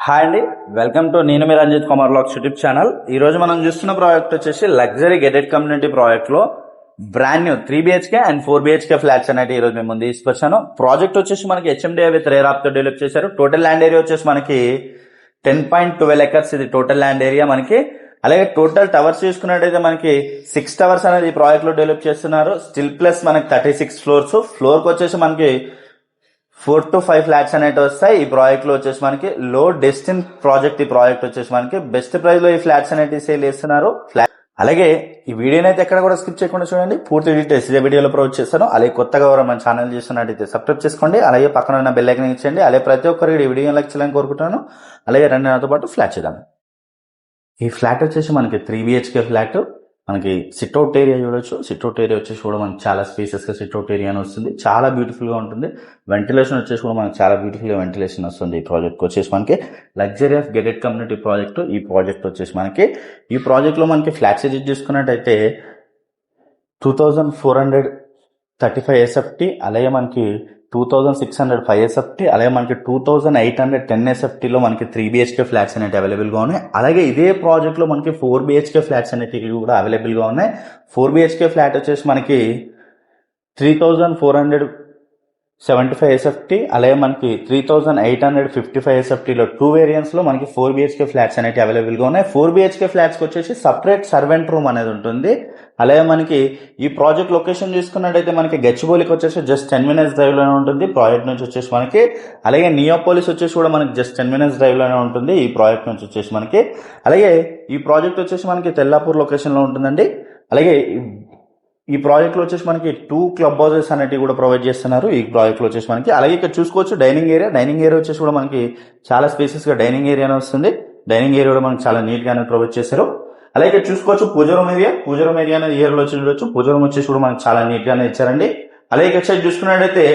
Hi అండి, welcome to నేను మీ Ranjith Kumar blogs YouTube channel. ఈ రోజు మనం చూస్తున్న ప్రాజెక్ట్ వచ్చేసి లగ్జరీ గెటెడ్ కమ్యూనిటీ ప్రాజెక్ట్ లో brand new 3 BHK and 4 BHK flats అనేది ఈ రోజు మేము ముందు తీసుకొచ్చాను. ప్రాజెక్ట్ వచ్చేసి మనకి HMDA విత్ రేర్ ఆప్ తో డెవలప్ చేశారు. టోటల్ ల్యాండ్ ఏరియా వచ్చేసి మనకి 10.12 acres ఇది టోటల్ ల్యాండ్ ఏరియా మనకి. అలాగే టోటల్ టవర్స్ చూసుకున్నట్టయితే మనకి 6 టవర్స్ అనేది ఈ ప్రాజెక్ట్ లో డెవలప్ చేస్తున్నారు. స్టిల్ ప్లస్ మనకి 36 ఫ్లోర్స్. ఫ్లోర్ కి వచ్చేసి మనకి 4 to 5 ఫ్లాట్స్ అనేవి వస్తాయి. ఈ ప్రాజెక్ట్ లో వచ్చేసి మనకి లో డెస్టిన్ ప్రాజెక్ట్. ఈ ప్రాజెక్ట్ వచ్చేసి మనకి బెస్ట్ ప్రైస్ లో ఈ ఫ్లాట్స్ అనేవి సేల్ చేస్తున్నారు. అలాగే ఈ వీడియోని అయితే ఎక్కడ కూడా స్కిప్ చేయకుండా చూడండి. పూర్తి డీటెయిల్స్ ఇదే వీడియోలో ప్రొవైడ్ చేస్తాను. అలాగే కొత్తగా ఎవరైనా మన ఛానల్ చూస్తున్నట్టయితే సబ్స్క్రైబ్ చేసుకోండి. అలాగే పక్కన ఉన్న బెల్ ఐకాన్ ఇచ్చేయండి. అలాగే ప్రతి ఒక్కరికి ఈ వీడియో లైక్ చేయాలని కోరుకుంటున్నాను. అలాగే రండి నాతో పాటు ఫ్లాట్ చేద్దాం. ఈ ఫ్లాట్ వచ్చేసి మనకి 3 BHK ఫ్లాట్. మనకి సిట్అవుట్ ఏరియా చూడొచ్చు. సిట్అవుట్ ఏరియా వచ్చేసి కూడా మనకి చాలా స్పేసెస్ గా సిట్అవుట్ ఏరియా వస్తుంది. చాలా బ్యూటిఫుల్ గా ఉంటుంది. వెంటిలేషన్ వచ్చేసి కూడా మనకి చాలా బ్యూటిఫుల్ గా వెంటిలేషన్ వస్తుంది. ఈ ప్రాజెక్ట్ వచ్చేసి మనకి luxury of gated community project. ఈ ప్రాజెక్ట్ వచ్చేసి మనకి ఈ ప్రాజెక్ట్ లో మనకి ఫ్లాట్ సైజ్ చూసుకున్నట్టయితే 2435 SFT, అలాగే మనకి 2605 SFT, అలాగే మనకి 2810 SFT లో మనకి 3 BHK ఫ్లాట్స్ అనేవి అవైలబుల్ గా ఉన్నాయి. అలాగే ఇదే ప్రాజెక్ట్ లో మనకి 4 BHK ఫ్లాట్స్ అనేవి కూడా అవైలబుల్ గా ఉన్నాయి. 4 BHK ఫ్లాట్ వచ్చేసి మనకి 3475 SFT, అలాగే మనకి 3855 SFT లో 2 వేరియంట్స్ లో మనకి 4 BHK ఫ్లాట్స్ అనేవి అవైలబుల్ గా ఉన్నాయి. 4 BHK ఫ్లాట్స్ కి వచ్చేసి సపరేట్ సర్వెంట్ రూమ్ అనేది ఉంటుంది. అలాగే మనకి ఈ ప్రాజెక్ట్ లొకేషన్ చూసుకున్నట్టయితే మనకి గచ్చిబౌలికి వచ్చేసి జస్ట్ 10 minutes డ్రైవ్ లోనే ఉంటుంది ప్రాజెక్ట్ నుంచి వచ్చేసి మనకి. అలాగే నియోపోలిస్ వచ్చేసి కూడా మనకి జస్ట్ 10 minutes డ్రైవ్ లోనే ఉంటుంది ఈ ప్రాజెక్ట్ నుంచి వచ్చేసి మనకి. అలాగే ఈ ప్రాజెక్ట్ వచ్చేసి మనకి తెల్లాపూర్ లొకేషన్ లో ఉంటుందండి. అలాగే ఈ ప్రాజెక్ట్ లో వచ్చేసి మనకి 2 క్లబ్ హౌసెస్ అనేవి కూడా ప్రొవైడ్ చేస్తున్నారు ఈ ప్రాజెక్ట్ లో వచ్చేసి మనకి. అలాగే ఇక్కడ చూసుకోవచ్చు డైనింగ్ ఏరియా. డైనింగ్ ఏరియా వచ్చేసి కూడా మనకి చాలా స్పేసెస్ గా డైనింగ్ ఏరియా వస్తుంది. డైనింగ్ ఏరియా కూడా మనకి చాలా నీట్ గానే ప్రొవైడ్ చేశారు. అలాగే ఇక్కడ చూసుకోవచ్చు పూజ రూమ్ ఏరియా. పూజ రూమ్ ఏరియా అనేది ఇయర్ లో వచ్చి చూడొచ్చు. పూజ రూమ్ వచ్చేసి కూడా మనకి చాలా నీట్ గానే ఇచ్చారండి. అలాగే ఇక్కడ సైడ్ చూసుకున్నట్టయితే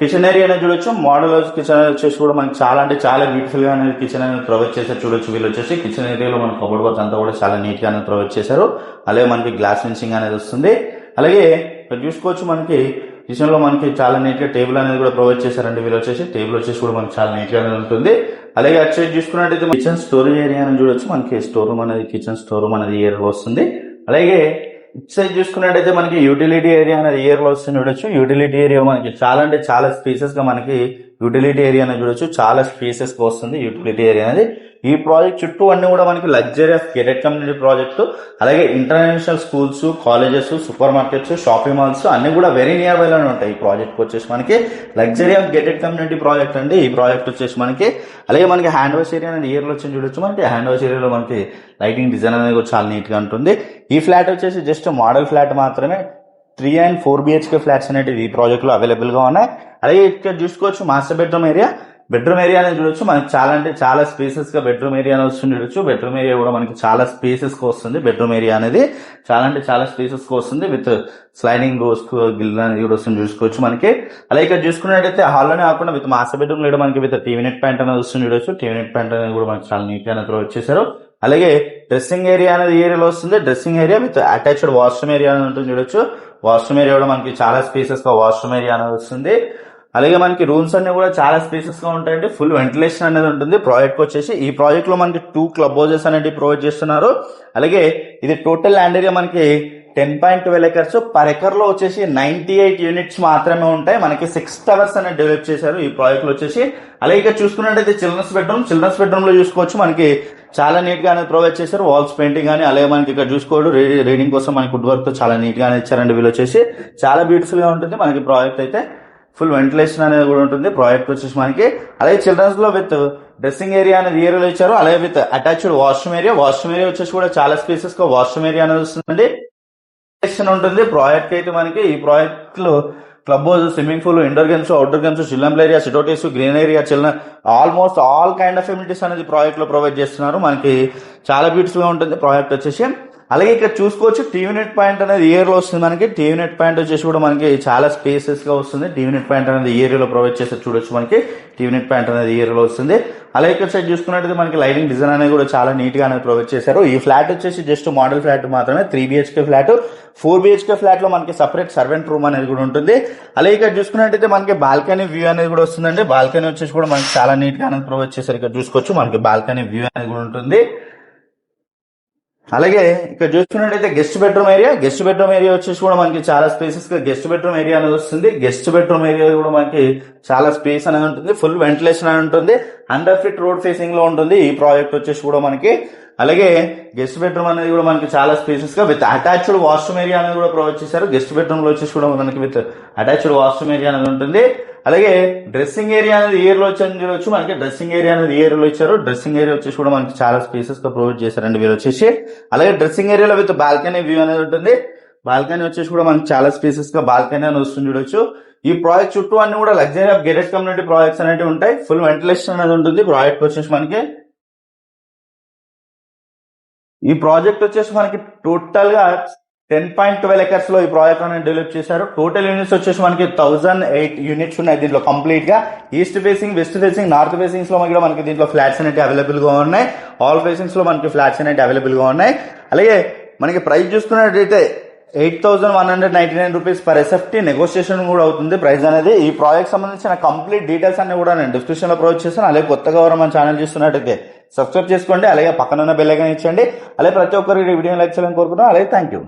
కిచెన్ ఏరియా అనేది చూడొచ్చు. మోడల్ కిచెన్ వచ్చేసి కూడా మనకి చాలా అంటే చాలా బ్యూటిఫుల్ గా అనేది కిచెన్ అనేది ప్రొవైడ్ చేశారు చూడొచ్చు. వీళ్ళు వచ్చేసి కిచెన్ ఏరియాలో మనకి కబోర్డ్ వర్క్ అంతా కూడా చాలా నీట్ గా ప్రొవైడ్ చేశారు. అలాగే మనకి గ్లాస్ ఫినిషింగ్ అనేది వస్తుంది. అలాగే ఇక్కడ చూసుకోవచ్చు మనకి కిచెన్ లో మనకి చాలా నీట్ గా టేబుల్ అనేది కూడా ప్రొవైడ్ చేశారండి. వీళ్ళు వచ్చేసి టేబుల్ వచ్చేసి కూడా మనకి చాలా నీట్ గా ఉంటుంది. అలాగే అటు సైడ్ చూసుకున్నట్టయితే కిచెన్ స్టోరేజ్ ఏరియా అని చూడొచ్చు. మనకి స్టోర్ రూమ్ అనేది కిచెన్ స్టోర్ రూమ్ అనేది ఇయర్ లో వస్తుంది. అలాగే ఇటు సైడ్ చూసుకున్నట్టయితే మనకి యూటిలిటీ ఏరియా అనేది ఇయర్ లో వస్తుంది చూడొచ్చు. యూటిలిటీ ఏరియా మనకి చాలా అంటే చాలా స్పేసెస్ గా మనకి యూటిలిటీ ఏరియా అనేది చూడొచ్చు. చాలా స్పేసెస్ గా వస్తుంది యూటిలిటీ ఏరియా అనేది. ఈ ప్రాజెక్ట్ చుట్టూ అన్ని కూడా మనకి luxury of gated community project. అలాగే international schools, colleges, supermarkets, shopping malls అన్ని కూడా వెరీ నియర్ బై లోనే ఉంటాయి. ఈ ప్రాజెక్ట్ వచ్చేసి మనకి luxury of gated community project అండి ఈ ప్రాజెక్ట్ వచ్చేసి మనకి. అలాగే మనకి హ్యాండ్ వాష్ ఏరియా అనేది ఇయర్ లో వచ్చి చూడొచ్చు. మనకి హ్యాండ్ వాష్ ఏరియాలో మనకి లైటింగ్ డిజైన్ అనేది కూడా చాలా నీట్ గా ఉంటుంది. ఈ ఫ్లాట్ వచ్చేసి జస్ట్ మోడల్ ఫ్లాట్ మాత్రమే. 3 and 4 BHK ఫ్లాట్స్ అనేవి ఈ ప్రాజెక్ట్ లో అవైలబుల్ గా ఉన్నాయి. అలాగే ఇక్కడ చూసుకోవచ్చు master bedroom area. Bedroom area అనేది చూడొచ్చు. మనకి చాలా అంటే చాలా స్పేసెస్ గా బెడ్రూమ్ ఏరియా వస్తుంది చూడొచ్చు. బెడ్రూమ్ ఏరియా కూడా మనకి చాలా స్పేసెస్ గా వస్తుంది. బెడ్రూమ్ ఏరియా అనేది చాలా అంటే చాలా స్పేసెస్ గా వస్తుంది. విత్ స్లైడింగ్ డోర్స్ గిల్ అనేది కూడా వస్తుంది చూసుకోవచ్చు మనకి. అలాగే ఇక్కడ చూసుకున్నట్టయితే హాల్ లోనే కాకుండా విత్ మాస్టర్ బెడ్రూమ్ లో మనకి విత్ టీవీ నెట్ ప్యాంట్ అనేది వస్తుంది చూడొచ్చు. టీవీ నెట్ ప్యాంట్ అనేది కూడా మనకి చాలా నీట్ గా వచ్చేసారు. అలాగే డ్రెస్సింగ్ ఏరియా అనేది ఏరియాలో వస్తుంది. Dressing area with attached washroom area అని ఉంటుంది చూడొచ్చు. వాష్రూమ్ ఏరియా కూడా మనకి చాలా స్పేసెస్ గా వాష్రూమ్ ఏరియా అనేది వస్తుంది. అలాగే మనకి రూమ్స్ అన్ని కూడా చాలా స్పేసెస్ గా ఉంటాయండి. ఫుల్ వెంటిలేషన్ అనేది ఉంటుంది ప్రాజెక్ట్ వచ్చేసి. ఈ ప్రాజెక్ట్ లో మనకి 2 క్లబ్ హౌసెస్ అనేవి ప్రొవైడ్ చేస్తున్నారు. అలాగే ఇది టోటల్ ల్యాండ్ ఏరియా మనకి 10.12 acres. పర్ ఎకర్ లో వచ్చేసి 98 యూనిట్స్ మాత్రమే ఉంటాయి. మనకి 6 టవర్స్ అనేది డెవలప్ చేశారు ఈ ప్రాజెక్ట్ లో వచ్చేసి. అలాగే ఇక్కడ చూసుకున్నట్టయితే చిల్డ్రన్స్ బెడ్రూమ్ లో చూసుకోవచ్చు మనకి చాలా నీట్ గా ప్రొవైడ్ చేశారు. వాల్స్ పెయింటింగ్ కానీ అలాగే మనకి ఇక్కడ చూసుకోవడం రీడింగ్ కోసం మనకి వుడ్ వర్క్ తో చాలా నీట్ గానే ఇచ్చారండి వీళ్ళు వచ్చేసి. చాలా బ్యూటిఫుల్ గా ఉంటుంది మనకి ప్రాజెక్ట్ అయితే. ఫుల్ వెంటిలేషన్ అనేది కూడా ఉంటుంది ప్రాజెక్ట్ వచ్చేసి మనకి. అలాగే చిల్డ్రన్స్ లో విత్ డ్రెస్సింగ్ ఏరియా అనేది ఏరియాలో ఇచ్చారు. అలాగే విత్ అటాచ్డ్ వాష్రూమ్ ఏరియా వచ్చేసి కూడా చాలా స్పేసెస్ గా వాష్రూమ్ ఏరియా అనేది వస్తుందండి. ఉంటుంది ప్రాజెక్ట్ అయితే మనకి. ఈ ప్రాజెక్ట్ లో club house, swimming pool, indoor games, outdoor games, children area, sitouts, green area, almost all kind of amenities అనేది ప్రాజెక్ట్ లో ప్రొవైడ్ చేస్తున్నారు. మనకి చాలా బ్యూటిఫుల్ గా ఉంటుంది ప్రాజెక్ట్ వచ్చేసి. అలాగే ఇక్కడ చూసుకోవచ్చు టీవీ నెట్ పాయింట్ అనేది ఇయర్ లో వస్తుంది. మనకి టీవీ నెట్ పాయింట్ వచ్చేసి కూడా మనకి చాలా స్పేసెస్ గా వస్తుంది. టీవీ నెట్ పాయింట్ అనేది ఏరియాలో ప్రొవైడ్ చేస్తే చూడొచ్చు. మనకి టీవీ నెట్ పాయింట్ అనేది ఏరియాలో వస్తుంది. అలాగే ఇక్కడ సైడ్ చూసుకున్నట్టయితే మనకి లైటింగ్ డిజైన్ అనేది కూడా చాలా నీట్ గా అనేది ప్రొవైడ్ చేశారు. ఈ ఫ్లాట్ వచ్చేసి జస్ట్ మోడల్ ఫ్లాట్ మాత్రమే, 3 BHK ఫ్లాట్. 4 BHK ఫ్లాట్ లో మనకి సపరేట్ సర్వెంట్ రూమ్ అనేది కూడా ఉంటుంది. అలాగే ఇక్కడ చూసుకున్నట్టయితే మనకి బాల్కనీ వ్యూ అనేది కూడా వస్తుందండి. బాల్కనీ వచ్చేసి కూడా మనకి చాలా నీట్ గా అనేది ప్రొవైడ్ చేశారు. ఇక్కడ చూసుకోవచ్చు మనకి బాల్కనీ వ్యూ అనేది కూడా ఉంటుంది. అలాగే ఇక్కడ చూసుకున్నట్టయితే గెస్ట్ బెడ్రూమ్ ఏరియా వచ్చేసి కూడా మనకి చాలా స్పేసెస్ గా గెస్ట్ బెడ్రూమ్ ఏరియా అనేది వస్తుంది. గెస్ట్ బెడ్రూమ్ ఏరియా కూడా మనకి చాలా స్పేస్ అనేది ఉంటుంది. ఫుల్ వెంటిలేషన్ అనేది ఉంటుంది. 100 feet రోడ్ ఫేసింగ్ లో ఉంటుంది ఈ ప్రాజెక్ట్ వచ్చేసి కూడా మనకి. అలాగే గెస్ట్ బెడ్రూమ్ అనేది కూడా మనకి చాలా స్పేసెస్ గా విత్ అటాచ్డ్ వాష్రూమ్ ఏరియా అనేది కూడా ప్రొవైడ్ చేశారు. గెస్ట్ బెడ్రూమ్ లో వచ్చేసి కూడా మనకి విత్ అటాచ్డ్ వాష్రూమ్ ఏరియా అనేది ఉంటుంది. అలాగే డ్రెస్సింగ్ ఏరియా అనేది ఇయర్ లో వచ్చని చూడొచ్చు. మనకి డ్రెస్సింగ్ ఏరియా అనేది ఇయర్ లో ఇచ్చారు. డ్రెస్సింగ్ ఏరియా వచ్చేసి కూడా మనకి చాలా స్పేసెస్ గా ప్రొవైడ్ చేశారండి వీరు వచ్చేసి. అలాగే డ్రెస్సింగ్ ఏరియాలో విత్ బాల్కనీ వ్యూ అనేది ఉంటుంది. బాల్కనీ వచ్చేసి కూడా మనకి చాలా స్పేసెస్ గా బాల్కనీ అనేది వస్తుంది చూడొచ్చు. ఈ ప్రాజెక్ట్ చుట్టూ అన్ని కూడా luxury of gated community projects అనేవి ఉంటాయి. ఫుల్ వెంటిలేషన్ అనేది ఉంటుంది ప్రాజెక్ట్ వచ్చేసి మనకి. ఈ ప్రాజెక్ట్ వచ్చేసి మనకి టోటల్ గా 10.12 acres లో ఈ ప్రాజెక్ట్ అనేది డెవలప్ చేశారు. టోటల్ యూనిట్స్ వచ్చేసి మనకి 1008 యూనిట్స్ ఉన్నాయి దీంట్లో కంప్లీట్ గా. East facing, west facing, north facings లో మనకి దీంట్లో ఫ్లాట్స్ అనేవి అవైలబుల్ గా ఉన్నాయి. ఆల్ ఫేసింగ్స్ లో మనకి ఫ్లాట్స్ అనేవి అవైలబుల్ గా ఉన్నాయి. అలాగే మనకి ప్రైస్ చూసుకున్నట్టయితే 8,199 రూపీస్ పర్ SFT. నెగోషియేషన్ కూడా అవుతుంది ప్రైస్ అనేది. ఈ ప్రాజెక్ట్ సంబంధించిన కంప్లీట్ డీటెయిల్స్ అన్ని కూడా నేను డిస్క్రిప్షన్ లో ప్రొవైడ్ చేస్తాను. అలాగే కొత్తగా ఎవరు మన ఛానల్ చూస్తున్నట్టయితే సబ్స్క్రైబ్ చేసుకోండి. అలాగే పక్కన ఉన్న బెల్ ఐకాన్ ఇచ్చండి. అలాగే ప్రతి ఒక్కరికి వీడియో లైక్ చేయాలని కోరుకుంటున్నాను. అలాగే థ్యాంక్ యూ.